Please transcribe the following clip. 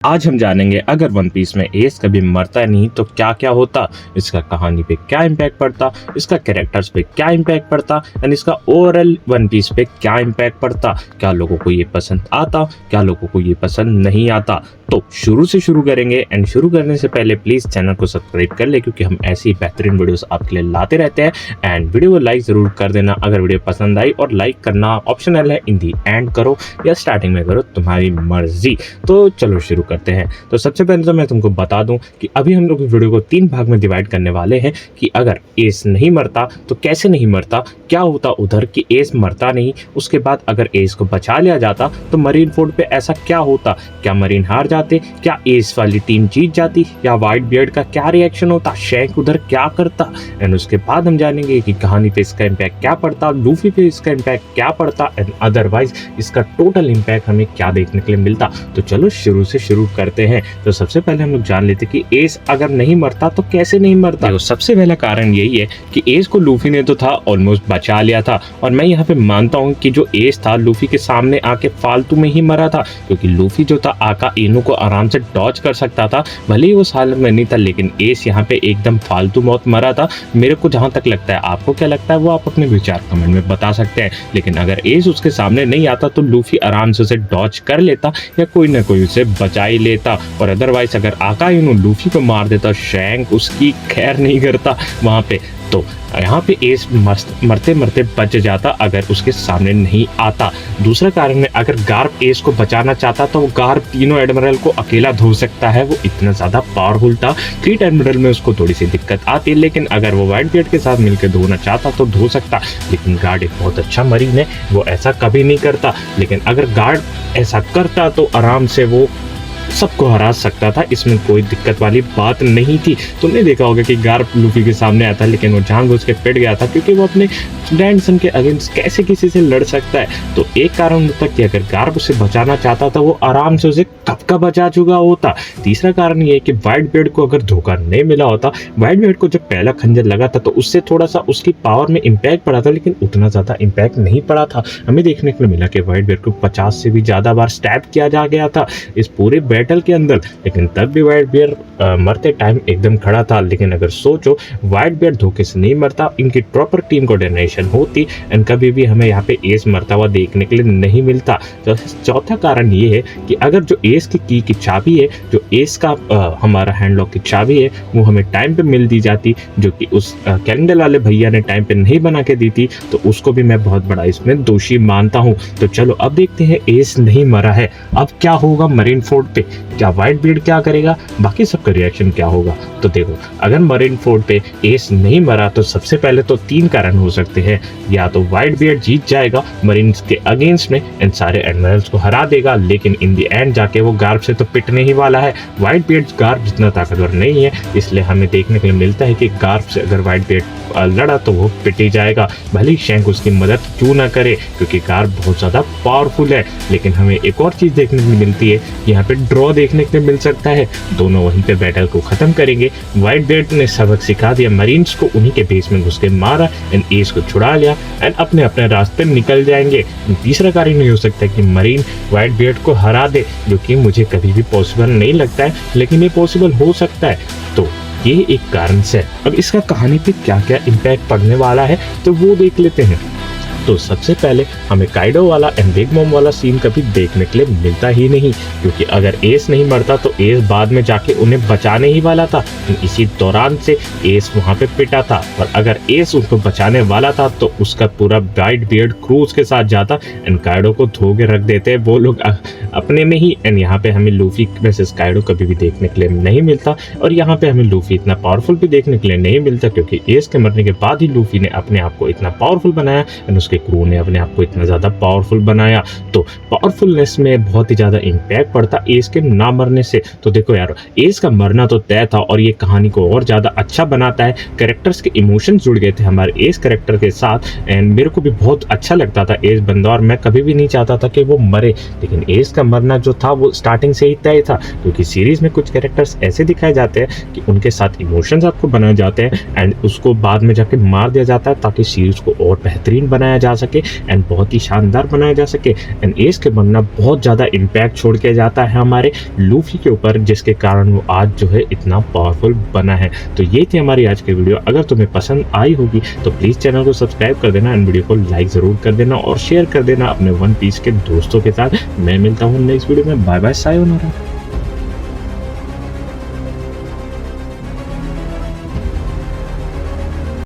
आज हम जानेंगे अगर वन पीस में एस कभी मरता नहीं तो क्या क्या होता, इसका कहानी पे क्या इम्पैक्ट पड़ता, इसका कैरेक्टर्स पे क्या इम्पैक्ट पड़ता एंड इसका ओवरऑल वन पीस पे क्या इम्पैक्ट पड़ता, क्या लोगों को ये पसंद आता, क्या लोगों को ये पसंद नहीं आता। तो शुरू से शुरू करेंगे एंड शुरू करने से पहले प्लीज़ चैनल को सब्सक्राइब कर ले क्योंकि हम ऐसी बेहतरीन वीडियोस आपके लिए लाते रहते हैं। एंड वीडियो को लाइक ज़रूर कर देना अगर वीडियो पसंद आई, और लाइक करना ऑप्शनल है, इन दी एंड करो या स्टार्टिंग में करो, तुम्हारी मर्जी। तो चलो शुरू करते हैं। तो सबसे पहले तो मैं तुमको बता दूं कि अभी हम लोग वीडियो को 3 भाग में डिवाइड करने वाले हैं कि अगर एस नहीं मरता तो कैसे नहीं मरता, क्या होता उधर कि एस मरता नहीं, उसके बाद अगर एस को बचा लिया जाता तो मरीन फोर्ड पे ऐसा क्या होता, क्या मरीन हार जाते, क्या एस वाली टीम जीत जाती, या व्हाइट बियर्ड का क्या रिएक्शन होता, शैंक उधर क्या करता, एंड उसके बाद हम जानेंगे कि कहानी पे इसका इम्पैक्ट क्या पड़ता, लूफी पे इसका इम्पैक्ट क्या पड़ता एंड अदरवाइज इसका टोटल इम्पैक्ट हमें क्या देखने के लिए मिलता। तो चलो शुरू से शुरू करते हैं। तो सबसे पहले हम लोग जान लेते कि एस अगर नहीं मरता तो कैसे नहीं मरता। तो सबसे पहला कारण यही है कि एस को लूफी ने तो था ऑलमोस्ट बचा लिया था, और मैं यहाँ पे मानता हूँ कि जो एस था लूफी के सामने आके फालतू में ही मरा था, क्योंकि लूफी जो था आका इनो को आराम से डॉज कर सकता था, भले ही वो हालत में नहीं था, लेकिन एस यहाँ पे एकदम फालतू मौत मरा था। मेरे को जहां तक लगता है, आपको क्या लगता है वो आप अपने विचार कमेंट में बता सकते हैं। लेकिन अगर एस उसके सामने नहीं आता तो लूफी आराम से उसे डॉज कर लेता या कोई ना कोई उसे बचा ही लेता, और अदरवाइज अगर आका इनो लूफी को मार देता, शैंक उसकी खैर नहीं करता वहां पे, तो यहाँ पे एस मरते मरते बच जाता अगर उसके सामने नहीं आता। दूसरा कारण है, अगर गार्प एस को बचाना चाहता तो वो गार्प तीनों एडमिरल को अकेला धो सकता है, वो इतना ज्यादा पावरफुल था। क्रीट एडमिरल में उसको थोड़ी सी दिक्कत आती, लेकिन अगर वो व्हाइट बियर्ड के साथ मिलकर धोना चाहता तो धो सकता। लेकिन गार्ड एक बहुत अच्छा मरीन है, वो ऐसा कभी नहीं करता। लेकिन अगर गार्ड ऐसा करता तो आराम से वो सबको हरा सकता था, इसमें कोई दिक्कत वाली बात नहीं थी। तुमने देखा होगा कि गार्प लूफी के सामने आता, लेकिन वो जानबूझ के पिट गया था क्योंकि वो अपने ग्रैंडसन के अगेंस्ट कैसे किसी से लड़ सकता है। तो एक कारण होता कि अगर गार्प उसे बचाना चाहता था वो आराम से उसे कब का बचा चुका होता। तीसरा कारण ये है कि व्हाइट बियर्ड को अगर धोखा नहीं मिला होता, व्हाइट बियर्ड को जब पहला खंजर लगा था तो उससे थोड़ा सा उसकी पावर में इम्पैक्ट पड़ा था, लेकिन उतना ज्यादा इम्पैक्ट नहीं पड़ा था। हमें देखने को मिला कि व्हाइट बियर्ड को 50 से भी ज्यादा बार स्टैब किया जा गया था इस पूरे बैटल के अंदर, लेकिन तब भी व्हाइट बियर्ड मरते टाइम एकदम खड़ा था। लेकिन अगर सोचो व्हाइट बियर्ड धोखे से नहीं मरता, इनकी प्रॉपर टीम कोऑर्डिनेशन होती एंड कभी भी हमें यहाँ पे एस मरता हुआ देखने के लिए नहीं मिलता। तो चौथा कारण ये है कि अगर जो एस की चाबी है, जो एस का हमारा हैंडलॉक की चाबी है, वो हमें टाइम पे मिल दी जाती, जो कि उस कैलेंडर वाले भैया ने टाइम पे नहीं बना के दी थी, तो उसको भी मैं बहुत बड़ा इसमें दोषी मानता हूँ। तो चलो अब देखते हैं एस नहीं मरा है, अब क्या होगा मरीन फोर्ड पे, क्या व्हाइट बियर्ड क्या करेगा, बाकी सबका रिएक्शन क्या होगा। तो देखो, अगर मरीन फोर्ड पे एस नहीं मरा तो सबसे पहले तो 3 कारण हो सकते हैं। या तो व्हाइट बियर्ड जीत जाएगा मरीन्स के अगेंस्ट में एंड सारे एडमिरल्स को हरा देगा, लेकिन इन द एंड जाके वो गार्प से तो पिटने ही वाला है। व्हाइट बियर्ड गार्प जितना ताकतवर नहीं है, इसलिए हमें देखने के लिए मिलता है कि गार्प से अगर व्हाइट बियर्ड लड़ा तो वो पिट ही जाएगा, भले ही शैंक उसकी मदद क्यों ना करे, क्योंकि गार्प बहुत ज्यादा पावरफुल है। लेकिन हमें एक और चीज देखने को मिलती है, यहाँ पे ड्रॉ देखने को मिल सकता है, दोनों वहीं पे बैटल को खत्म करेंगे। व्हाइट बियर्ड ने सबक सिखा दिया मरीन्स को, उन्हीं के बेस में घुस के मारा एंड एस को छुड़ा लिया एंड अपने अपने रास्ते निकल जाएंगे। तीसरा कारण नहीं हो सकता कि मरीन व्हाइट बियर्ड को हरा दे, जो कि मुझे कभी भी पॉसिबल नहीं लगता है, लेकिन ये पॉसिबल हो सकता है। तो ये एक कारण से। अब इसका कहानी पे क्या क्या इम्पैक्ट पड़ने वाला है तो वो देख लेते हैं। तो सबसे पहले हमें काइडो वाला एंड बिग मॉम वाला सीन कभी देखने के लिए मिलता ही नहीं, क्योंकि अगर एस नहीं मरता तो एस बाद में जाके उन्हें बचाने ही वाला था। इसी दौरान से एस वहां पे पिटा था, और अगर एस उनको बचाने वाला था तो उसका पूरा व्हाइट बियर्ड क्रू उसके साथ जाता एंड काइडो को धो के रख देते वो लोग अपने में ही। एंड यहाँ पे हमें लूफी वर्सेस काइडो कभी भी देखने के लिए नहीं मिलता, और यहाँ पे हमें लूफी इतना पावरफुल भी देखने के लिए नहीं मिलता, क्योंकि एस के मरने के बाद ही लूफी ने अपने आप को इतना पावरफुल बनाया एंड उसके क्रू ने अपने आप को इतना ज्यादा पावरफुल बनाया। तो पावरफुलनेस में बहुत ही ज्यादा इम्पैक्ट पड़ता एस के ना मरने से। तो देखो यार, एस का मरना तो तय था, और ये कहानी को और ज्यादा अच्छा बनाता है। कैरेक्टर्स के इमोशंस जुड़ गए थे हमारे एस कैरेक्टर के साथ, एंड मेरे को भी बहुत अच्छा लगता था एस बंदा, और मैं कभी भी नहीं चाहता था कि वो मरे। लेकिन एस का मरना जो था वो स्टार्टिंग से ही तय था, क्योंकि सीरीज में कुछ कैरेक्टर्स ऐसे दिखाए जाते हैं कि उनके साथ इमोशंस आपको बनाए जाते हैं एंड उसको बाद में जाके मार दिया जाता है ताकि सीरीज को और बेहतरीन बनाया जा सके एंड बहुत ही शानदार बनाया जा सके एंड एस के बनना बहुत ज़्यादा इम्पैक्ट छोड़ के जाता है हमारे लूफी के ऊपर, जिसके कारण वो आज जो है इतना पावरफुल बना है। तो ये थी हमारी आज की वीडियो। अगर तुम्हें पसंद आई होगी तो प्लीज़ चैनल को सब्सक्राइब कर देना एंड वीडियो को लाइक ज़रूर कर देना और शेयर कर देना अपने वन पीस के दोस्तों के साथ। मैं मिलता हूँ नेक्स्ट वीडियो में। Bye bye, sayonara.